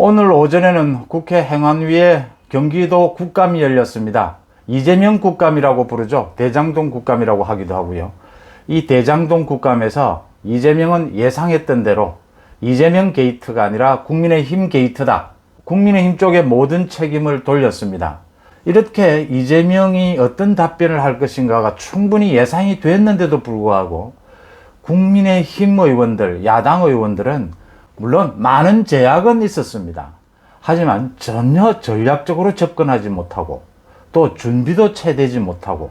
오늘 오전에는 국회 행안위에 경기도 국감이 열렸습니다. 이재명 국감이라고 부르죠. 대장동 국감이라고 하기도 하고요. 이 대장동 국감에서 이재명은 예상했던 대로 이재명 게이트가 아니라 국민의힘 게이트다. 국민의힘 쪽에 모든 책임을 돌렸습니다. 이렇게 이재명이 어떤 답변을 할 것인가가 충분히 예상이 됐는데도 불구하고 국민의힘 의원들, 야당 의원들은 물론 많은 제약은 있었습니다. 하지만 전혀 전략적으로 접근하지 못하고 또 준비도 채 되지 못하고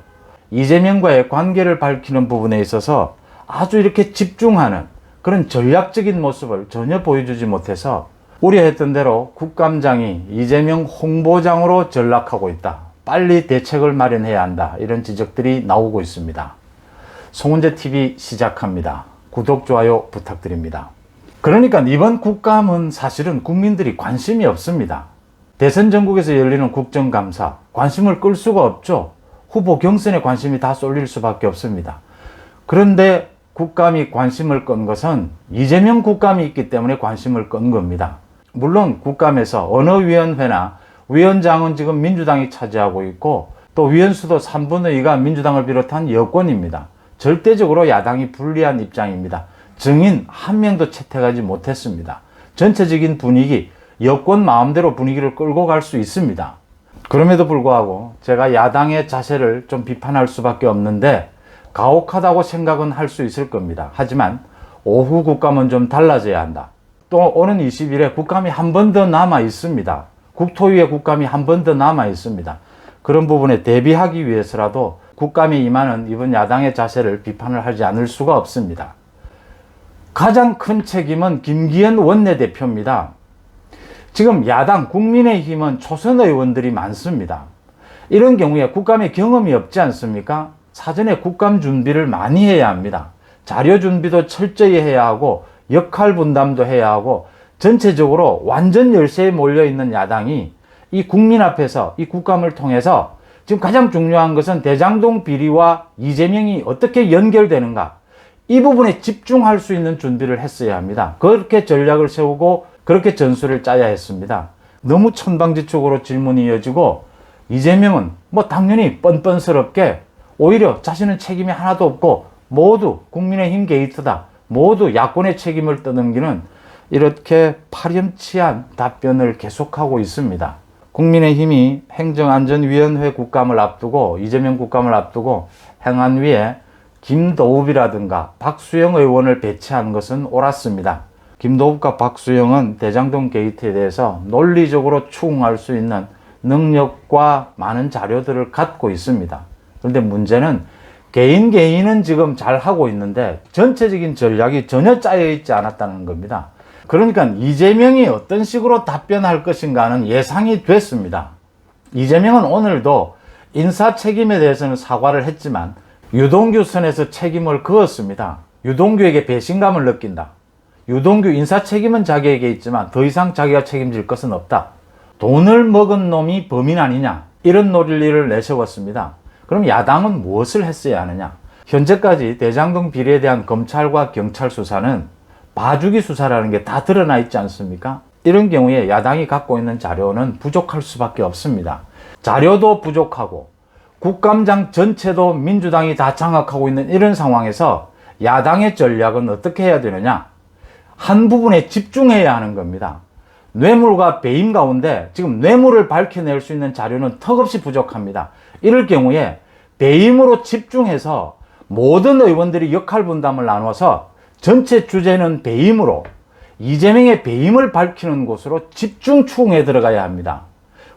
이재명과의 관계를 밝히는 부분에 있어서 아주 이렇게 집중하는 그런 전략적인 모습을 전혀 보여주지 못해서 우려했던 대로 국감장이 이재명 홍보장으로 전락하고 있다. 빨리 대책을 마련해야 한다. 이런 지적들이 나오고 있습니다. 송은재TV 시작합니다. 구독, 좋아요 부탁드립니다. 그러니까 이번 국감은 사실은 국민들이 관심이 없습니다. 대선 전국에서 열리는 국정감사, 관심을 끌 수가 없죠. 후보 경선에 관심이 다 쏠릴 수밖에 없습니다. 그런데 국감이 관심을 끈 것은 이재명 국감이 있기 때문에 관심을 끈 겁니다. 물론 국감에서 어느 위원회나 위원장은 지금 민주당이 차지하고 있고 또 위원수도 3분의 2가 민주당을 비롯한 여권입니다. 절대적으로 야당이 불리한 입장입니다. 증인 한 명도 채택하지 못했습니다. 전체적인 분위기, 여권 마음대로 분위기를 끌고 갈 수 있습니다. 그럼에도 불구하고 제가 야당의 자세를 좀 비판할 수밖에 없는데 가혹하다고 생각은 할 수 있을 겁니다. 하지만 오후 국감은 좀 달라져야 한다. 또 오는 20일에 국감이 한 번 더 남아 있습니다. 국토위의 국감이 한 번 더 남아 있습니다. 그런 부분에 대비하기 위해서라도 국감에 임하는 이번 야당의 자세를 비판을 하지 않을 수가 없습니다. 가장 큰 책임은 김기현 원내대표입니다. 지금 야당 국민의힘은 초선 의원들이 많습니다. 이런 경우에 국감에 경험이 없지 않습니까? 사전에 국감 준비를 많이 해야 합니다. 자료 준비도 철저히 해야 하고 역할 분담도 해야 하고 전체적으로 완전 열세에 몰려있는 야당이 이 국민 앞에서 이 국감을 통해서 지금 가장 중요한 것은 대장동 비리와 이재명이 어떻게 연결되는가, 이 부분에 집중할 수 있는 준비를 했어야 합니다. 그렇게 전략을 세우고 그렇게 전술을 짜야 했습니다. 너무 천방지축으로 질문이 이어지고 이재명은 당연히 뻔뻔스럽게 오히려 자신은 책임이 하나도 없고 모두 국민의힘 게이트다. 모두 야권의 책임을 떠넘기는 이렇게 파렴치한 답변을 계속하고 있습니다. 국민의힘이 행정안전위원회 국감을 앞두고 이재명 국감을 앞두고 행안위에 김도읍이라든가 박수영 의원을 배치한 것은 옳았습니다. 김도읍과 박수영은 대장동 게이트에 대해서 논리적으로 추궁할 수 있는 능력과 많은 자료들을 갖고 있습니다. 그런데 문제는 개인은 지금 잘 하고 있는데 전체적인 전략이 전혀 짜여 있지 않았다는 겁니다. 그러니까 이재명이 어떤 식으로 답변할 것인가는 예상이 됐습니다. 이재명은 오늘도 인사 책임에 대해서는 사과를 했지만 유동규 선에서 책임을 그었습니다. 유동규에게 배신감을 느낀다. 유동규 인사 책임은 자기에게 있지만 더 이상 자기가 책임질 것은 없다. 돈을 먹은 놈이 범인 아니냐, 이런 논리를 내세웠습니다. 그럼 야당은 무엇을 했어야 하느냐? 현재까지 대장동 비리에 대한 검찰과 경찰 수사는 봐주기 수사라는 게 다 드러나 있지 않습니까? 이런 경우에 야당이 갖고 있는 자료는 부족할 수밖에 없습니다. 자료도 부족하고 국감장 전체도 민주당이 다 장악하고 있는 이런 상황에서 야당의 전략은 어떻게 해야 되느냐? 한 부분에 집중해야 하는 겁니다. 뇌물과 배임 가운데 지금 뇌물을 밝혀낼 수 있는 자료는 턱없이 부족합니다. 이럴 경우에 배임으로 집중해서 모든 의원들이 역할 분담을 나눠서 전체 주제는 배임으로 이재명의 배임을 밝히는 곳으로 집중 추궁에 들어가야 합니다.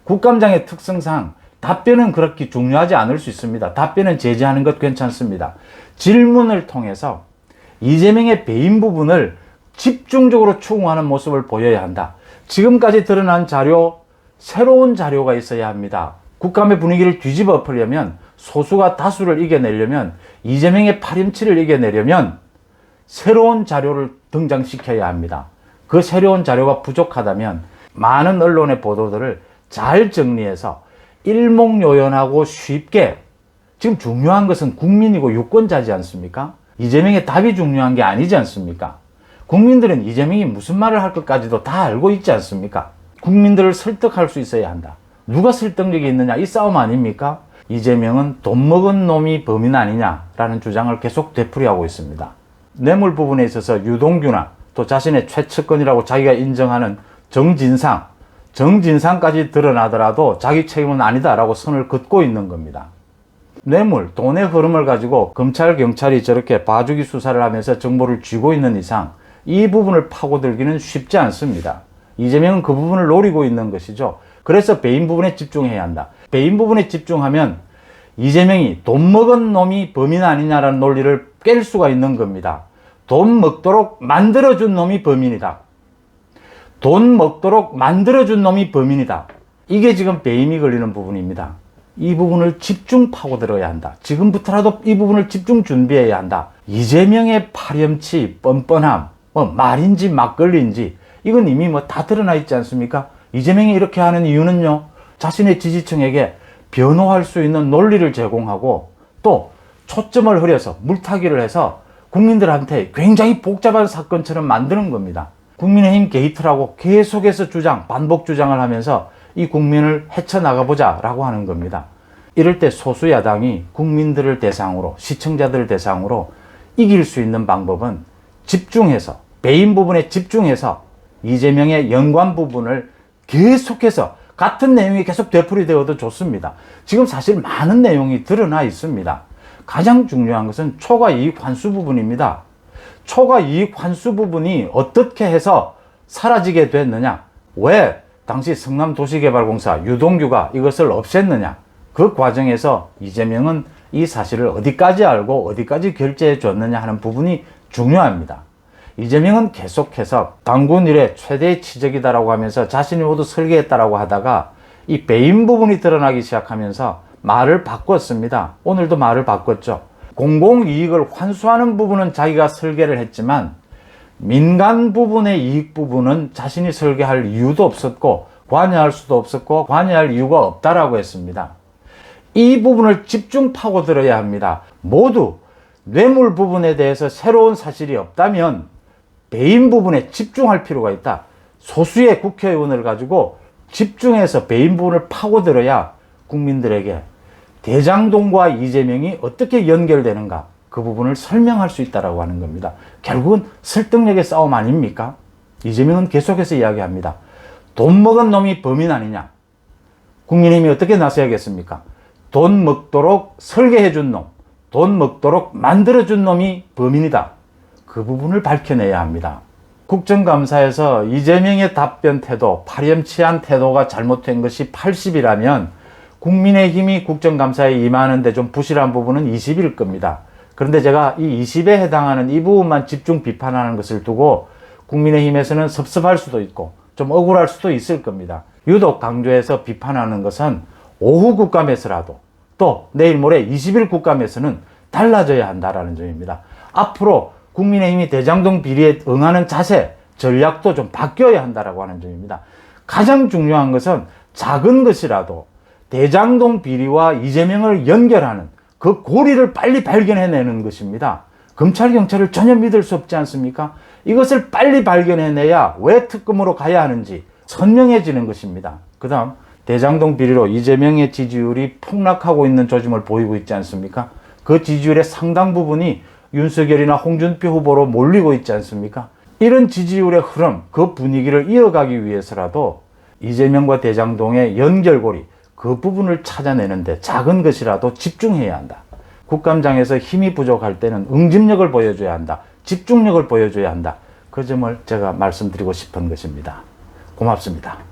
국감장의 특성상 답변은 그렇게 중요하지 않을 수 있습니다. 답변은 제지하는 것 괜찮습니다. 질문을 통해서 이재명의 배임 부분을 집중적으로 추궁하는 모습을 보여야 한다. 지금까지 드러난 자료, 새로운 자료가 있어야 합니다. 국감의 분위기를 뒤집어 엎으려면, 소수가 다수를 이겨내려면, 이재명의 파렴치를 이겨내려면 새로운 자료를 등장시켜야 합니다. 그 새로운 자료가 부족하다면 많은 언론의 보도들을 잘 정리해서 일목요연하고 쉽게, 지금 중요한 것은 국민이고 유권자지 않습니까? 이재명의 답이 중요한 게 아니지 않습니까? 국민들은 이재명이 무슨 말을 할 것까지도 다 알고 있지 않습니까? 국민들을 설득할 수 있어야 한다. 누가 설득력이 있느냐, 이 싸움 아닙니까? 이재명은 돈 먹은 놈이 범인 아니냐라는 주장을 계속 되풀이하고 있습니다. 뇌물 부분에 있어서 유동규나 또 자신의 최측근이라고 자기가 인정하는 정진상까지 드러나더라도 자기 책임은 아니다라고 선을 긋고 있는 겁니다. 뇌물, 돈의 흐름을 가지고 검찰, 경찰이 저렇게 봐주기 수사를 하면서 정보를 쥐고 있는 이상 이 부분을 파고들기는 쉽지 않습니다. 이재명은 그 부분을 노리고 있는 것이죠. 그래서 배임 부분에 집중해야 한다. 배임 부분에 집중하면 이재명이 돈 먹은 놈이 범인 아니냐라는 논리를 깰 수가 있는 겁니다. 돈 먹도록 만들어준 놈이 범인이다. 돈 먹도록 만들어준 놈이 범인이다. 이게 지금 배임이 걸리는 부분입니다. 이 부분을 집중 파고들어야 한다. 지금부터라도 이 부분을 집중 준비해야 한다. 이재명의 파렴치, 뻔뻔함, 말인지 막걸리인지 이건 이미 다 드러나 있지 않습니까? 이재명이 이렇게 하는 이유는요, 자신의 지지층에게 변호할 수 있는 논리를 제공하고 또 초점을 흐려서 물타기를 해서 국민들한테 굉장히 복잡한 사건처럼 만드는 겁니다. 국민의힘 게이트라고 계속해서 반복 주장을 하면서 이 국민을 헤쳐나가보자 라고 하는 겁니다. 이럴 때 소수 야당이 국민들을 대상으로, 시청자들을 대상으로 이길 수 있는 방법은 집중해서, 배임 부분에 집중해서 이재명의 연관 부분을 계속해서 같은 내용이 계속 되풀이되어도 좋습니다. 지금 사실 많은 내용이 드러나 있습니다. 가장 중요한 것은 초과 이익 환수 부분입니다. 초과 이익 환수 부분이 어떻게 해서 사라지게 됐느냐? 왜 당시 성남도시개발공사 유동규가 이것을 없앴느냐? 그 과정에서 이재명은 이 사실을 어디까지 알고 어디까지 결제해 줬느냐 하는 부분이 중요합니다. 이재명은 계속해서 당군 이래 최대의 치적이다라고 하면서 자신이 모두 설계했다라고 하다가 이 배임 부분이 드러나기 시작하면서 말을 바꿨습니다. 오늘도 말을 바꿨죠. 공공이익을 환수하는 부분은 자기가 설계를 했지만 민간 부분의 이익 부분은 자신이 설계할 이유도 없었고 관여할 수도 없었고 관여할 이유가 없다라고 했습니다. 이 부분을 집중 파고들어야 합니다. 모두 뇌물 부분에 대해서 새로운 사실이 없다면 배임 부분에 집중할 필요가 있다. 소수의 국회의원을 가지고 집중해서 배임 부분을 파고들어야 국민들에게 대장동과 이재명이 어떻게 연결되는가, 그 부분을 설명할 수 있다라고 하는 겁니다. 결국은 설득력의 싸움 아닙니까? 이재명은 계속해서 이야기합니다. 돈 먹은 놈이 범인 아니냐? 국민의힘이 어떻게 나서야겠습니까? 돈 먹도록 설계해준 놈, 돈 먹도록 만들어준 놈이 범인이다. 그 부분을 밝혀내야 합니다. 국정감사에서 이재명의 답변 태도, 파렴치한 태도가 잘못된 것이 80이라면 국민의힘이 국정감사에 임하는데 좀 부실한 부분은 20일 겁니다. 그런데 제가 이 20에 해당하는 이 부분만 집중 비판하는 것을 두고 국민의힘에서는 섭섭할 수도 있고 좀 억울할 수도 있을 겁니다. 유독 강조해서 비판하는 것은 오후 국감에서라도 또 내일 모레 20일 국감에서는 달라져야 한다라는 점입니다. 앞으로 국민의힘이 대장동 비리에 응하는 자세, 전략도 좀 바뀌어야 한다라고 하는 점입니다. 가장 중요한 것은 작은 것이라도 대장동 비리와 이재명을 연결하는 그 고리를 빨리 발견해내는 것입니다. 검찰, 경찰을 전혀 믿을 수 없지 않습니까? 이것을 빨리 발견해내야 왜 특검으로 가야 하는지 선명해지는 것입니다. 그 다음 대장동 비리로 이재명의 지지율이 폭락하고 있는 조짐을 보이고 있지 않습니까? 그 지지율의 상당 부분이 윤석열이나 홍준표 후보로 몰리고 있지 않습니까? 이런 지지율의 흐름, 그 분위기를 이어가기 위해서라도 이재명과 대장동의 연결고리, 그 부분을 찾아내는데 작은 것이라도 집중해야 한다. 국감장에서 힘이 부족할 때는 응집력을 보여줘야 한다. 집중력을 보여줘야 한다. 그 점을 제가 말씀드리고 싶은 것입니다. 고맙습니다.